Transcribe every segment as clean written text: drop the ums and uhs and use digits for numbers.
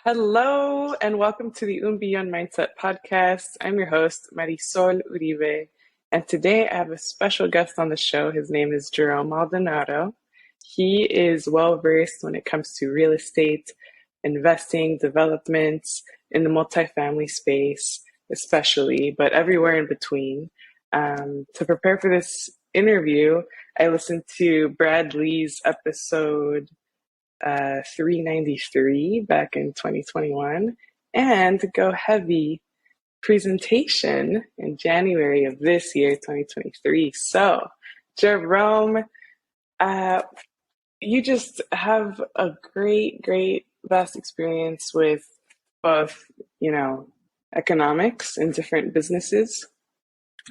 Hello and welcome to the Un Beyond Mindset podcast. I'm your host, Marisol Uribe, and today I have a special guest on the show. His name is Jerome Maldonado. He is well versed when it comes to real estate, investing, developments in the multifamily space, especially, but everywhere in between. To prepare for this interview, I listened to Brad Lee's episode 393 back in 2021 and Go Heavy presentation in January of this year, 2023. So, Jerome, you just have a great, vast experience with both, economics and different businesses.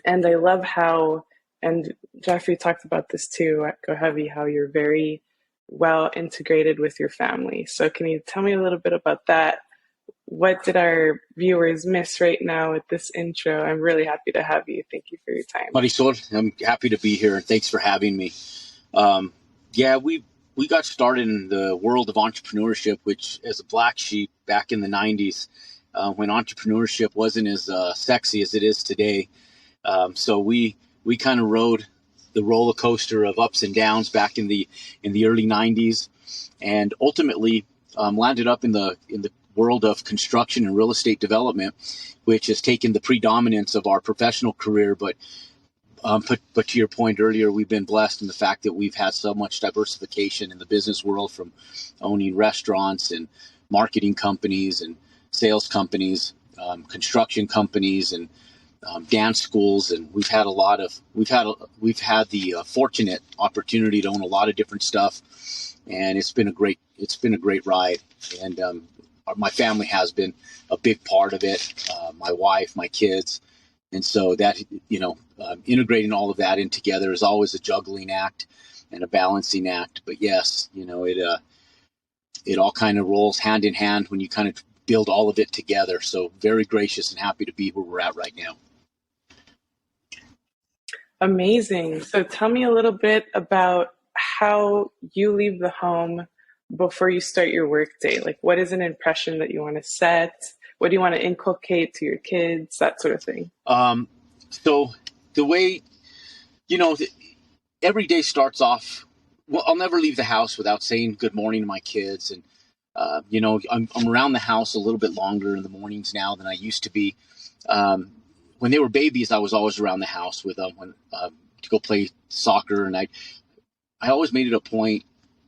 And I love how, and Jeffrey talked about this too at Go Heavy, how you're very well integrated with your family. So can you tell me a little bit about that? What did our viewers miss right now with this intro? I'm really happy to have you. Thank you for your time. Marisol, I'm happy to be here. Thanks for having me. We got started in the world of entrepreneurship, which as a black sheep back in the 90s, when entrepreneurship wasn't as sexy as it is today. So we kind of rode the roller coaster of ups and downs back in the early 90s, and ultimately landed up in the world of construction and real estate development, which has taken the predominance of our professional career. But to your point earlier, we've been blessed in the fact that we've had so much diversification in the business world, from owning restaurants and marketing companies and sales companies, construction companies, and dance schools, and we've had the fortunate opportunity to own a lot of different stuff, and it's been a great ride. And my family has been a big part of it. My wife, my kids, and so that integrating all of that in together is always a juggling act and a balancing act. But yes, it all kind of rolls hand in hand when you kind of build all of it together. So very gracious and happy to be where we're at right now. Amazing. So tell me a little bit about how you leave the home before you start your workday. Like, what is an impression that you want to set? What do you want to inculcate to your kids? That sort of thing. So the way, every day starts off, well, I'll never leave the house without saying good morning to my kids. And, I'm around the house a little bit longer in the mornings now than I used to be. When they were babies, I was always around the house with them to go play soccer. And I always made it a point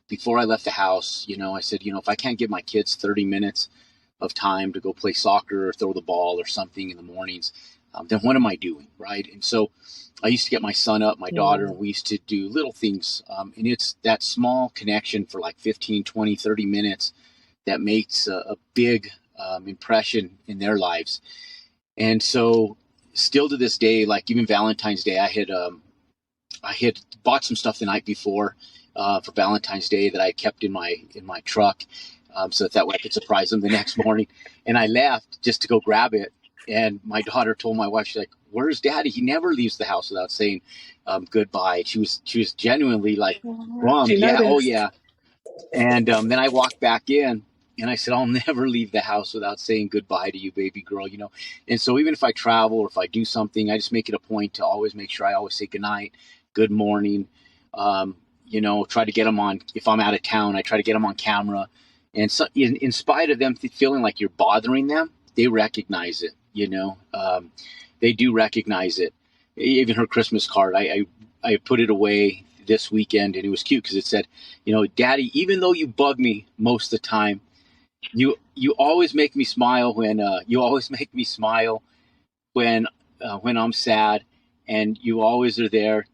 before I left the house, I said, if I can't give my kids 30 minutes of time to go play soccer or throw the ball or something in the mornings, then what am I doing, right? And so I used to get my son up, my daughter, and we used to do little things. And it's that small connection for like 15, 20, 30 minutes that makes a big impression in their lives. And so still to this day, like even Valentine's Day, I had bought some stuff the night before for Valentine's Day that I kept in my truck, so that way I could surprise them the next morning. And I left just to go grab it. And my daughter told my wife, she's like, "Where's Daddy? He never leaves the house without saying goodbye." She was genuinely like, "Mom, yeah, oh yeah." And then I walked back in. And I said, "I'll never leave the house without saying goodbye to you, baby girl, And so even if I travel or if I do something, I just make it a point to always make sure I always say goodnight, good morning. Try to get them on, if I'm out of town, I try to get them on camera. And so in spite of them feeling like you're bothering them, they recognize it, they do recognize it. Even her Christmas card, I put it away this weekend, and it was cute because it said, "Daddy, even though you bug me most of the time, you always make me smile when when I'm sad, and you always are there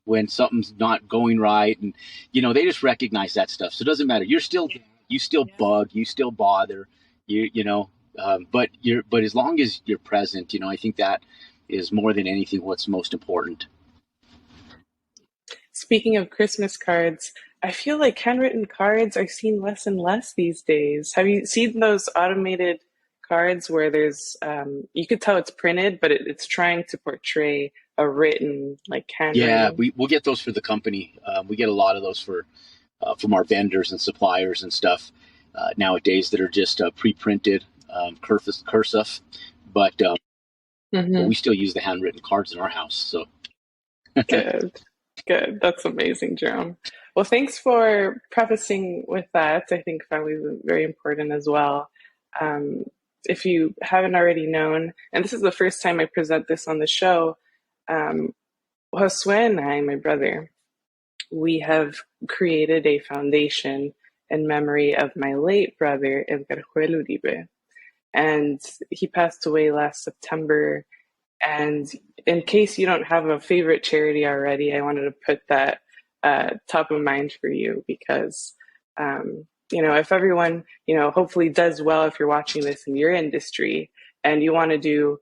when something's not going right." And they just recognize that stuff. So it doesn't matter. You still bug, you still bother, but as long as you're present, I think that is more than anything what's most important. Speaking of Christmas cards, I feel like handwritten cards are seen less and less these days. Have you seen those automated cards where there's, you could tell it's printed, but it's trying to portray a written, like, handwriting? Yeah, we'll get those for the company. We get a lot of those from our vendors and suppliers and stuff. nowadays that are just pre-printed cursive, but we still use the handwritten cards in our house. So Good, good. That's amazing, Jerome. Well, thanks for prefacing with that. I think family is very important as well. Um, if you haven't already known, and this is the first time I present this on the show, um, Josue and I, my brother, we have created a foundation in memory of my late brother, Edgar Joel Uribe. And he passed away last September. And in case you don't have a favorite charity already, I wanted to put that top of mind for you because, if everyone, hopefully does well if you're watching this in your industry and you want to do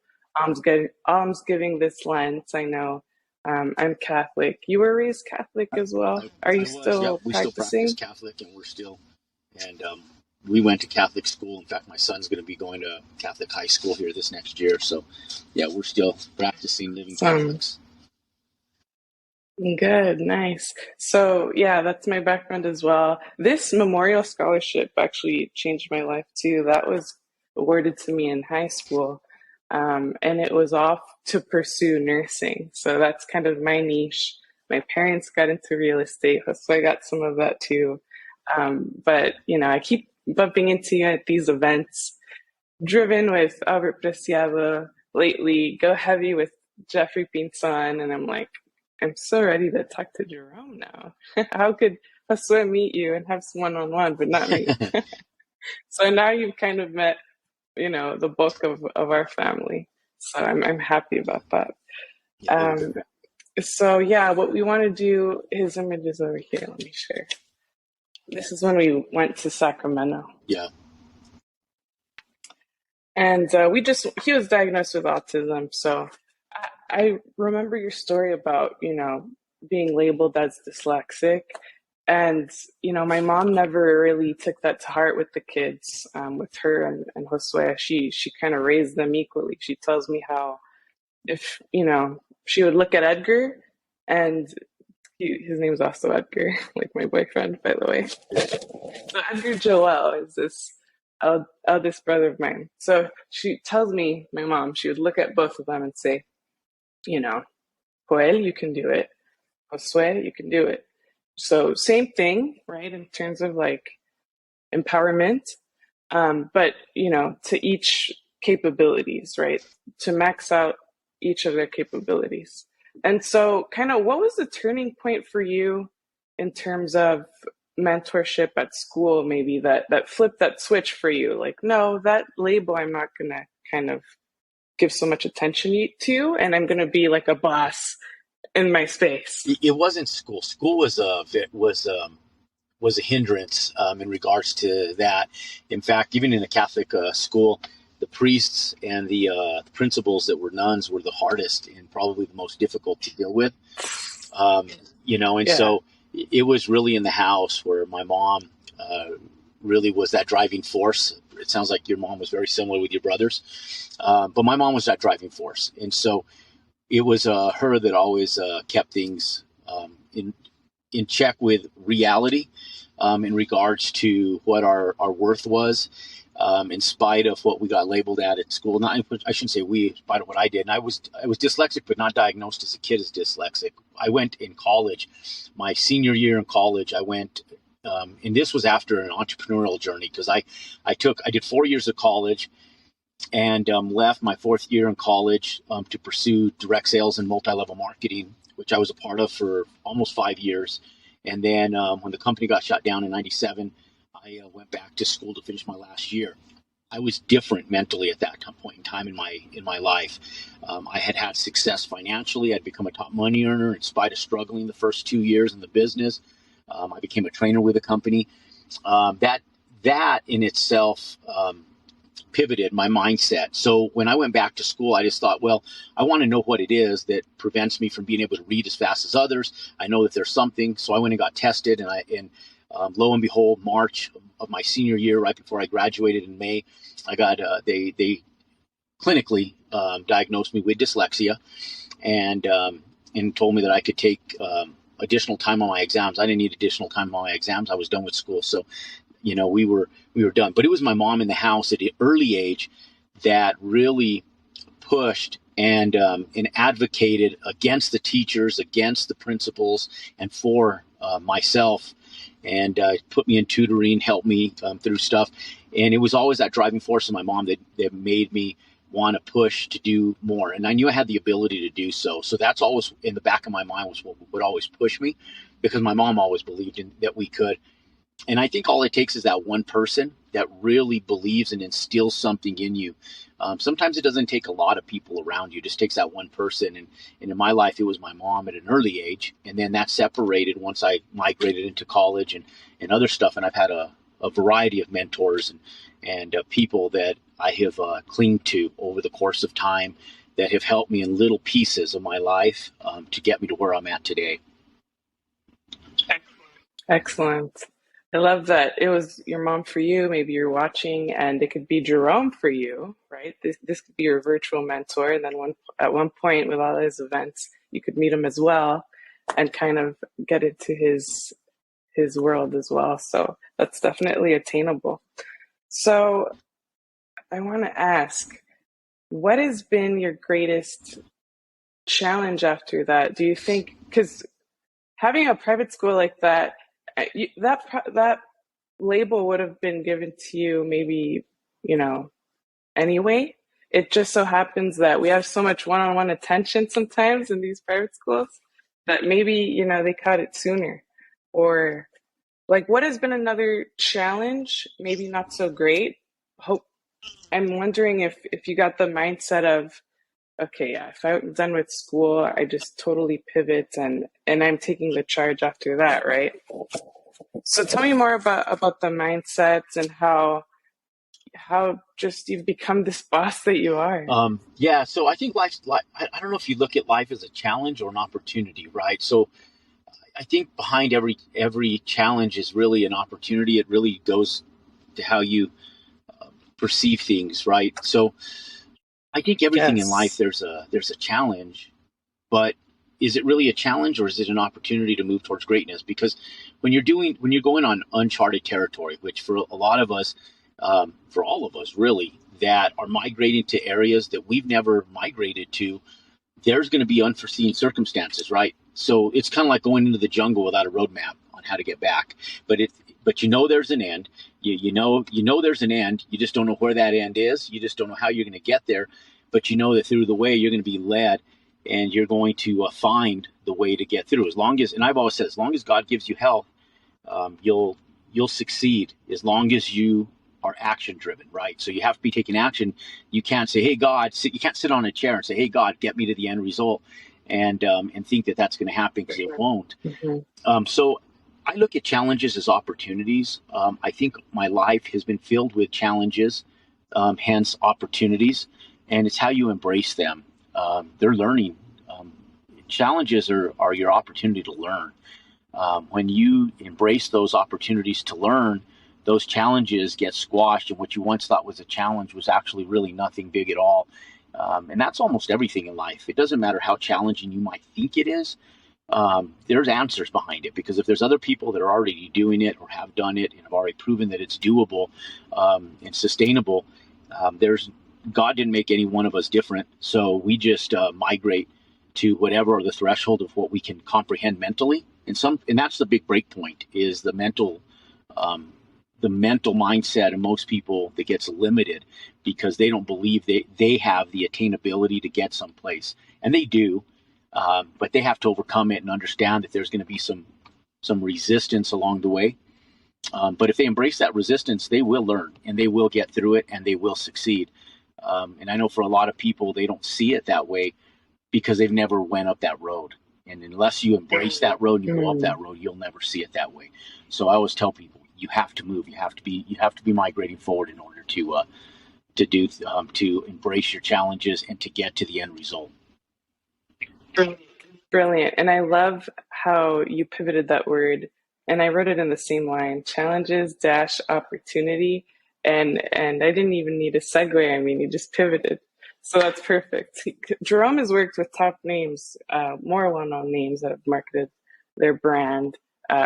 almsgiving this Lent. I know I'm Catholic. You were raised Catholic as well. Are you still we still practice practicing? Catholic, and we went to Catholic school. In fact, my son's going to be going to Catholic high school here this next year. So, yeah, we're still practicing living Catholics. Good, nice. So, yeah, that's my background as well. This memorial scholarship actually changed my life too. That was awarded to me in high school, and it was off to pursue nursing. So that's kind of my niche. My parents got into real estate, so I got some of that too. But, I keep bumping into you at these events, driven with Albert Preciado lately, go heavy with Jeffrey Pinson, and I'm like, I'm so ready to talk to Jerome now. How could Josue meet you and have some one-on-one, but not me? So now you've kind of met, the bulk of our family. So I'm happy about that. So yeah, what we want to do, his image is over here. Let me share. This is when we went to Sacramento. Yeah. And he was diagnosed with autism. So I remember your story about, being labeled as dyslexic. And, my mom never really took that to heart with the kids, with her and Josue. She kind of raised them equally. She tells me how if, she would look at Edgar and his name's also Edgar, like my boyfriend, by the way. So Edgar Joel is this eldest brother of mine. So she tells me, my mom, she would look at both of them and say, Joel, you can do it. Josue, you can do it. So same thing, right, in terms of like empowerment, but, to each capabilities, right, to max out each of their capabilities. And so kind of what was the turning point for you in terms of mentorship at school, maybe that flipped that switch for you? Like, no, that label I'm not going to kind of give so much attention to, and I'm going to be like a boss in my space. It wasn't school. School was a hindrance in regards to that. In fact, even in a Catholic school, the priests and the principals that were nuns were the hardest and probably the most difficult to deal with. So it was really in the house where my mom really was that driving force. It sounds like your mom was very similar with your brothers, but my mom was that driving force. And so it was her that always kept things in check with reality in regards to what our worth was. In spite of what we got labeled at school. I shouldn't say we, in spite of what I did. And I was dyslexic, but not diagnosed as a kid as dyslexic. I went in college, my senior year in college, I went, and this was after an entrepreneurial journey because I did 4 years of college and left my fourth year in college to pursue direct sales and multi-level marketing, which I was a part of for almost 5 years. And then when the company got shut down in 97, I went back to school to finish my last year. I was different mentally at that point in time in my life. I had success financially. I'd become a top money earner in spite of struggling the first 2 years in the business. I became a trainer with a company. That in itself pivoted my mindset. So when I went back to school, I just thought, well, I want to know what it is that prevents me from being able to read as fast as others. I know that there's something. So I went and got tested, and lo and behold, March of my senior year, right before I graduated in May, I got they clinically diagnosed me with dyslexia, and told me that I could take additional time on my exams. I didn't need additional time on my exams. I was done with school. So, we were done. But it was my mom in the house at an early age that really pushed and advocated against the teachers, against the principals, and for myself, and put me in tutoring, helped me through stuff. And it was always that driving force of my mom that made me want to push to do more. And I knew I had the ability to do so. So that's always in the back of my mind, was what would always push me, because my mom always believed that we could. And I think all it takes is that one person that really believes and instills something in you. Sometimes it doesn't take a lot of people around you. It just takes that one person. And in my life, it was my mom at an early age. And then that separated once I migrated into college and other stuff. And I've had a variety of mentors and people that I have clinged to over the course of time that have helped me in little pieces of my life to get me to where I'm at today. Excellent. I love that it was your mom for you. Maybe you're watching, and it could be Jerome for you, right? This could be your virtual mentor, and then at one point with all his events, you could meet him as well, and kind of get into his world as well. So that's definitely attainable. So I want to ask, what has been your greatest challenge after that? Do you think, because having a private school like that, that label would have been given to you maybe, anyway. It just so happens that we have so much one-on-one attention sometimes in these private schools that maybe, they caught it sooner. Or like, what has been another challenge? Maybe not so great. Hope I'm wondering if you got the mindset of, okay, yeah, if I'm done with school, I just totally pivot and I'm taking the charge after that, right? So tell me more about the mindsets and how just you've become this boss that you are. Yeah, so I think I don't know if you look at life as a challenge or an opportunity, right? So I think behind every challenge is really an opportunity. It really goes to how you perceive things, right? So I think everything in life Yes. there's a challenge, but is it really a challenge, or is it an opportunity to move towards greatness? Because when you're going on uncharted territory, which for a lot of us, for all of us really, that are migrating to areas that we've never migrated to, there's going to be unforeseen circumstances, right? So it's kind of like going into the jungle without a roadmap on how to get back. But there's an end. You know there's an end. You just don't know where that end is. You just don't know how you're going to get there. But you know that through the way you're going to be led, and you're going to find the way to get through. And I've always said, as long as God gives you health, you'll succeed. As long as you are action driven, right? So you have to be taking action. You can't say, "Hey God," you can't sit on a chair and say, "Hey God, get me to the end result," and think that that's going to happen, because it won't. So I look at challenges as opportunities. I think my life has been filled with challenges, hence opportunities, and it's how you embrace them. They're learning. Challenges are your opportunity to learn. When you embrace those opportunities to learn, those challenges get squashed, and what you once thought was a challenge was actually really nothing big at all. And that's almost everything in life. It doesn't matter how challenging you might think it is. There's answers behind it, because if there's other people that are already doing it or have done it and have already proven that it's doable and sustainable, God didn't make any one of us different. So we just migrate to whatever the threshold of what we can comprehend mentally. And that's the big break point, is the mental mindset of most people that gets limited, because they don't believe they have the attainability to get someplace. And they do, but they have to overcome it and understand that there's going to be some resistance along the way. But if they embrace that resistance, they will learn, and they will get through it, and they will succeed. And I know for a lot of people, they don't see it that way because they've never went up that road. And unless you embrace that road and you go up that road, you'll never see it that way. So I always tell people, you have to move. You have to be migrating forward in order to embrace your challenges and to get to the end result. Brilliant. And I love how you pivoted that word. And I wrote it in the same line, challenges dash opportunity. And I didn't even need a segue. I mean, you just pivoted. So that's perfect. Jerome has worked with top names, more well-known names that have marketed their brand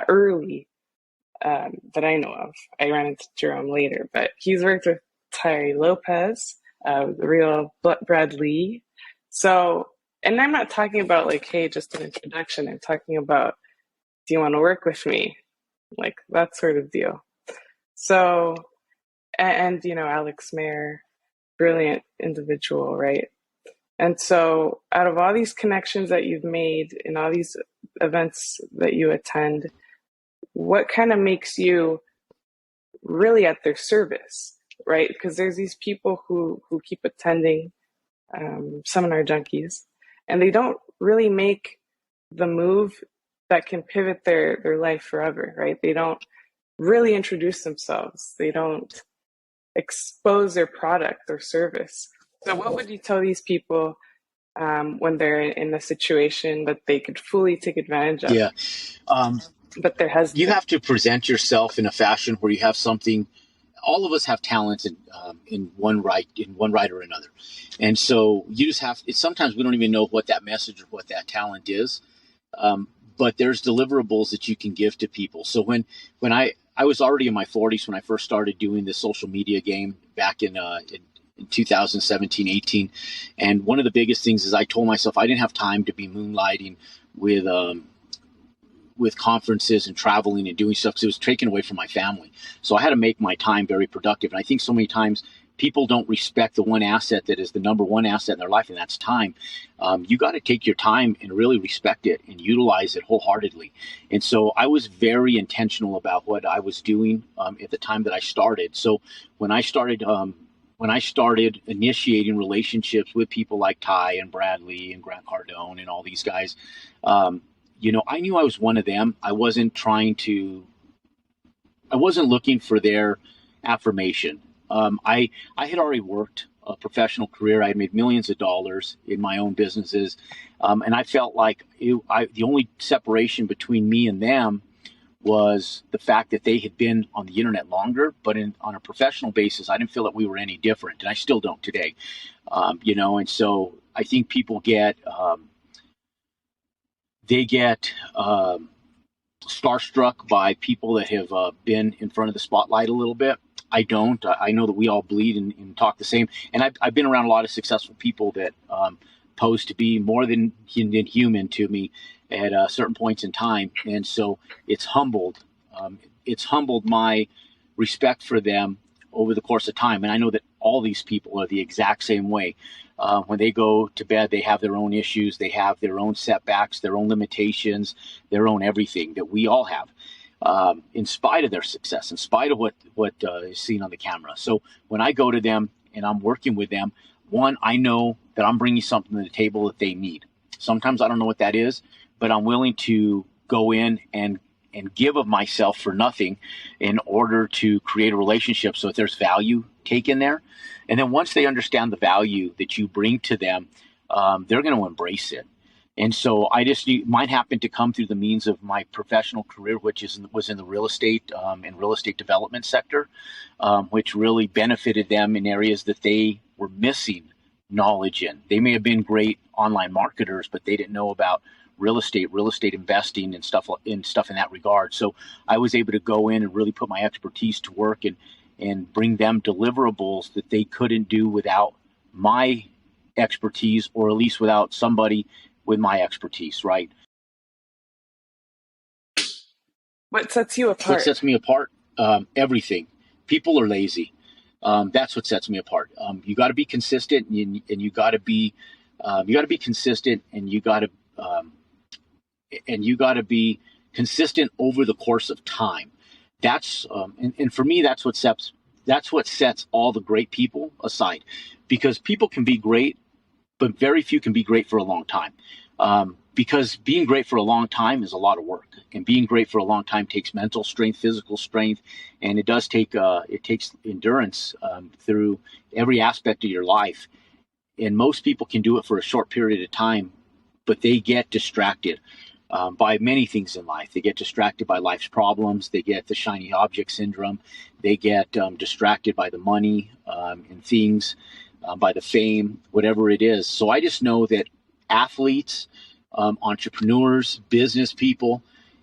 early. that I know of. I ran into Jerome later, but he's worked with Ty Lopez, the real Brad Lee. So, and I'm not talking about like, hey, just an introduction. I'm talking about, do you want to work with me? Like that sort of deal. So, and you know, Alex Mayer, brilliant individual, right? And so, out of all these connections that you've made in all these events that you attend, what kind of makes you really at their service, right? Because there's these people who keep attending seminar junkies, and they don't really make the move that can pivot their life forever, right? They don't really introduce themselves. They don't expose their product or service. So, what would you tell these people when they're in a situation that they could fully take advantage of? Yeah. But they're hesitant. You have to present yourself in a fashion where you have something. All of us have talents in one right or another, and so you just have. Sometimes we don't even know what that message or what that talent is, but there's deliverables that you can give to people. So when I was already in my 40s when I first started doing this social media game back in 2017, 18, and one of the biggest things is I told myself I didn't have time to be moonlighting with conferences and traveling and doing stuff because it was taken away from my family. So I had to make my time very productive. And I think so many times people don't respect the one asset that is the number one asset in their life, and that's time. You got to take your time and really respect it and utilize it wholeheartedly. And so I was very intentional about what I was doing at the time that I started. So when I started initiating relationships with people like Ty and Bradley and Grant Cardone and all these guys, I knew I was one of them. I wasn't looking for their affirmation. I had already worked a professional career. I had made millions of dollars in my own businesses. And I felt like the only separation between me and them was the fact that they had been on the internet longer, but on a professional basis, I didn't feel that we were any different. And I still don't today. And so I think people get starstruck by people that have been in front of the spotlight a little bit. I don't. I know that we all bleed and talk the same. And I've been around a lot of successful people that pose to be more than human to me at certain points in time. And so it's humbled my respect for them over the course of time. And I know that all these people are the exact same way. When they go to bed, they have their own issues, they have their own setbacks, their own limitations, their own everything that we all have, in spite of their success, in spite of what is seen on the camera. So when I go to them and I'm working with them, one, I know that I'm bringing something to the table that they need. Sometimes I don't know what that is, but I'm willing to go in and give of myself for nothing in order to create a relationship so that there's value taken there. And then once they understand the value that you bring to them, they're going to embrace it. And so mine happened to come through the means of my professional career, which was in the real estate and real estate development sector, which really benefited them in areas that they were missing knowledge in. They may have been great online marketers, but they didn't know about real estate investing and stuff in that regard. So I was able to go in and really put my expertise to work and bring them deliverables that they couldn't do without my expertise, or at least without somebody with my expertise, right? What sets you apart? What sets me apart? Everything. People are lazy. That's what sets me apart. You got to be consistent, and you got to be consistent, and you got to be consistent over the course of time. That's and for me, that's what sets all the great people aside, because people can be great, but very few can be great for a long time. Because being great for a long time is a lot of work, and being great for a long time takes mental strength, physical strength, and it takes endurance through every aspect of your life. And most people can do it for a short period of time, but they get distracted by many things in life. They get distracted by life's problems. They get the shiny object syndrome. They get distracted by the money and things, by the fame, whatever it is. So I just know that athletes, entrepreneurs, business people,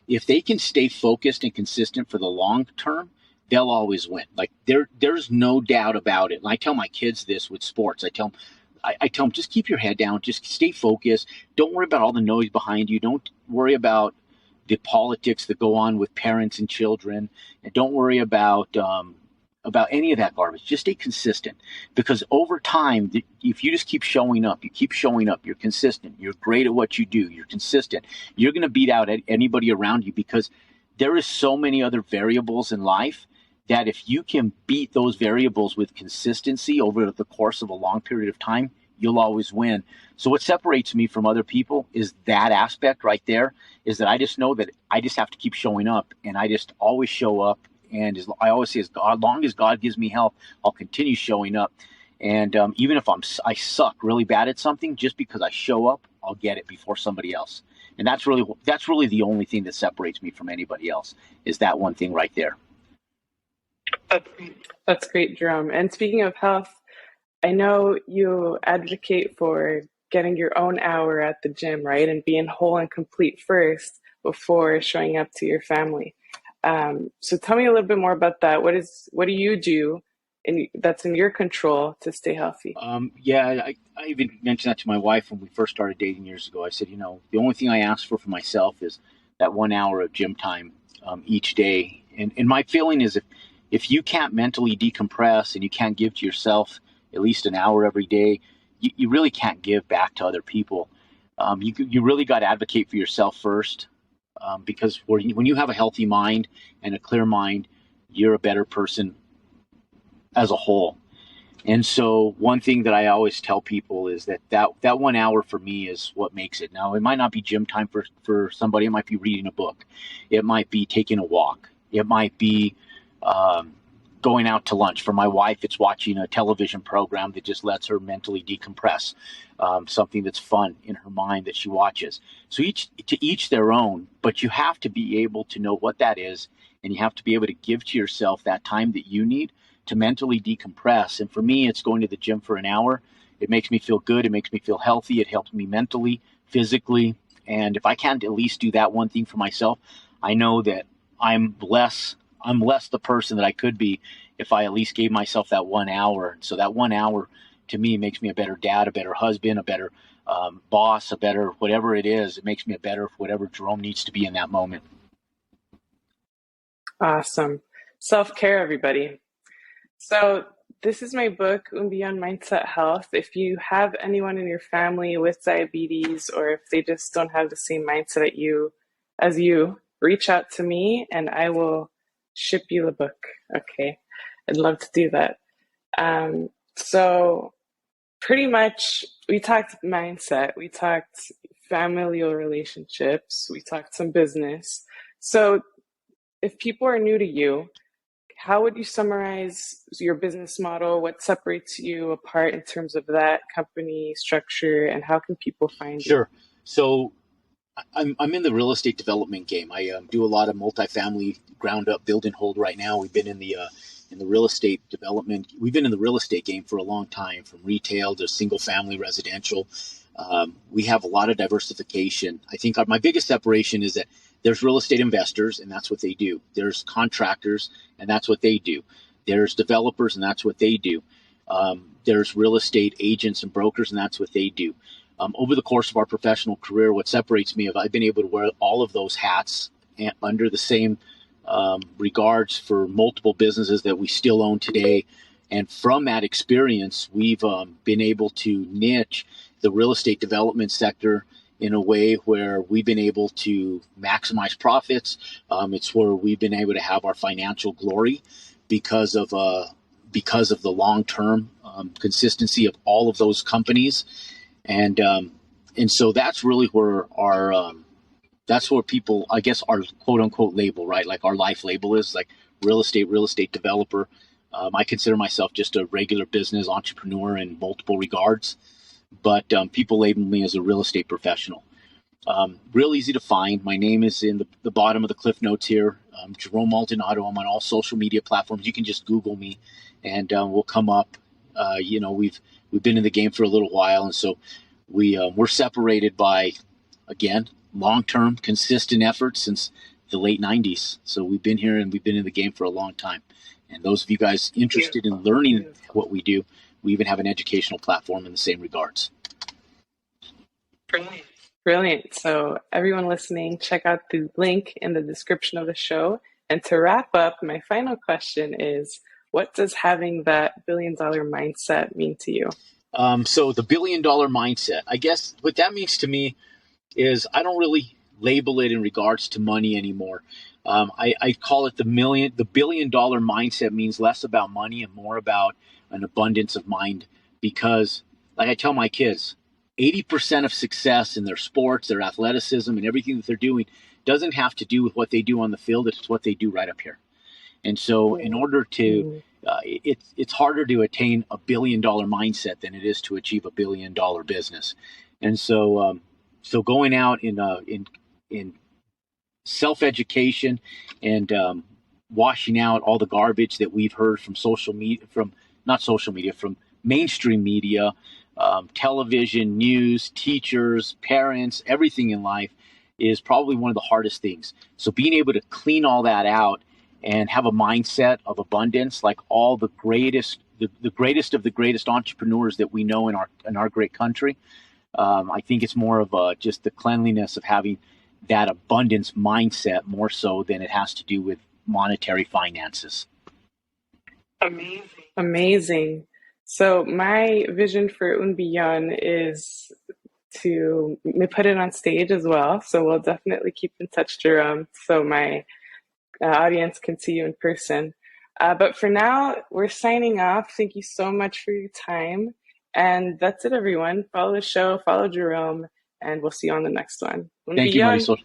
if they can stay focused and consistent for the long term, they'll always win. Like there's no doubt about it. And I tell my kids this with sports. I tell them, just keep your head down, just stay focused. Don't worry about all the noise behind you. Don't worry about the politics that go on with parents and children, and don't worry about any of that garbage. Just stay consistent, because over time, if you just keep showing up, you're consistent, you're great at what you do, you're consistent, you're going to beat out anybody around you, because there is so many other variables in life that if you can beat those variables with consistency over the course of a long period of time, you'll always win. So what separates me from other people is that aspect right there, is that I just know that I just have to keep showing up, and I just always show up. And I always say, as long as God gives me health, I'll continue showing up. And even if I suck really bad at something, just because I show up, I'll get it before somebody else. And that's really the only thing that separates me from anybody else, is that one thing right there. That's great, Jerome. And speaking of health, I know you advocate for getting your own hour at the gym, right? And being whole and complete first before showing up to your family. So tell me a little bit more about that. What do you do that's in your control to stay healthy? I even mentioned that to my wife when we first started dating years ago. I said, the only thing I ask for myself is that 1 hour of gym time each day. And my feeling is, if you can't mentally decompress and you can't give to yourself at least an hour every day, you really can't give back to other people. You really got to advocate for yourself first. Because when you have a healthy mind and a clear mind, you're a better person as a whole. And so one thing that I always tell people is that 1 hour for me is what makes it. Now, it might not be gym time for somebody. It might be reading a book. It might be taking a walk. It might be going out to lunch. For my wife, it's watching a television program that just lets her mentally decompress, something that's fun in her mind that she watches. So each their own, but you have to be able to know what that is, and you have to be able to give to yourself that time that you need to mentally decompress. And for me, it's going to the gym for an hour. It makes me feel good. It makes me feel healthy. It helps me mentally, physically. And if I can't at least do that one thing for myself, I know that I'm less the person that I could be if I at least gave myself that 1 hour. So that 1 hour to me makes me a better dad, a better husband, a better boss, a better whatever it is. It makes me a better whatever Jerome needs to be in that moment. Awesome. Self-care, everybody. So this is my book, Beyond Mindset Health. If you have anyone in your family with diabetes, or if they just don't have the same mindset as you, reach out to me and I will ship you the book. Okay. I'd love to do that. So pretty much we talked mindset, we talked familial relationships, we talked some business. So if people are new to you, how would you summarize your business model? What separates you apart in terms of that company structure, and how can people find you? Sure. So I'm in the real estate development game. I do a lot of multifamily ground up build and hold right now. We've been in the real estate development. We've been in the real estate game for a long time, from retail to single family residential. We have a lot of diversification. I think my biggest separation is that there's real estate investors, and that's what they do. There's contractors, and that's what they do. There's developers, and that's what they do. There's real estate agents and brokers, and that's what they do. Over the course of our professional career, what separates me is I've been able to wear all of those hats under the same regards for multiple businesses that we still own today. And from that experience, we've been able to niche the real estate development sector in a way where we've been able to maximize profits. It's where we've been able to have our financial glory because of the long-term consistency of all of those companies. And so that's really where that's where people, I guess, our quote unquote label, right? Like our life label is like real estate developer. I consider myself just a regular business entrepreneur in multiple regards, but people label me as a real estate professional. Real easy to find. My name is in the bottom of the cliff notes here. Jerome Maldonado. I'm on all social media platforms. You can just Google me and we'll come up. We've been in the game for a little while, and so we're separated by, again, long-term consistent efforts since the late 90s. So we've been here and we've been in the game for a long time. And those of you guys interested in learning what we do, we even have an educational platform in the same regards. Brilliant. So everyone listening, check out the link in the description of the show. And to wrap up, my final question is, what does having that billion-dollar mindset mean to you? So the billion-dollar mindset, I guess what that means to me is I don't really label it in regards to money anymore. I call it the billion-dollar mindset means less about money and more about an abundance of mind, because like I tell my kids, 80% of success in their sports, their athleticism, and everything that they're doing doesn't have to do with what they do on the field. It's what they do right up here. And so in order to, it's harder to attain a billion-dollar mindset than it is to achieve a billion-dollar business. And so, so going out in self-education and washing out all the garbage that we've heard from social media, from mainstream media, television, news, teachers, parents, everything in life is probably one of the hardest things. So being able to clean all that out and have a mindset of abundance, like all the greatest of the greatest entrepreneurs that we know in our great country. I think it's more of just the cleanliness of having that abundance mindset more so than it has to do with monetary finances. Amazing. So my vision for Un Beyond is to put it on stage as well. So we'll definitely keep in touch, Jerome, so my audience can see you in person. But for now, we're signing off. Thank you so much for your time. And that's it, everyone. Follow the show, follow Jerome, and we'll see you on the next one. Un Thank you, Beyond. Marisol.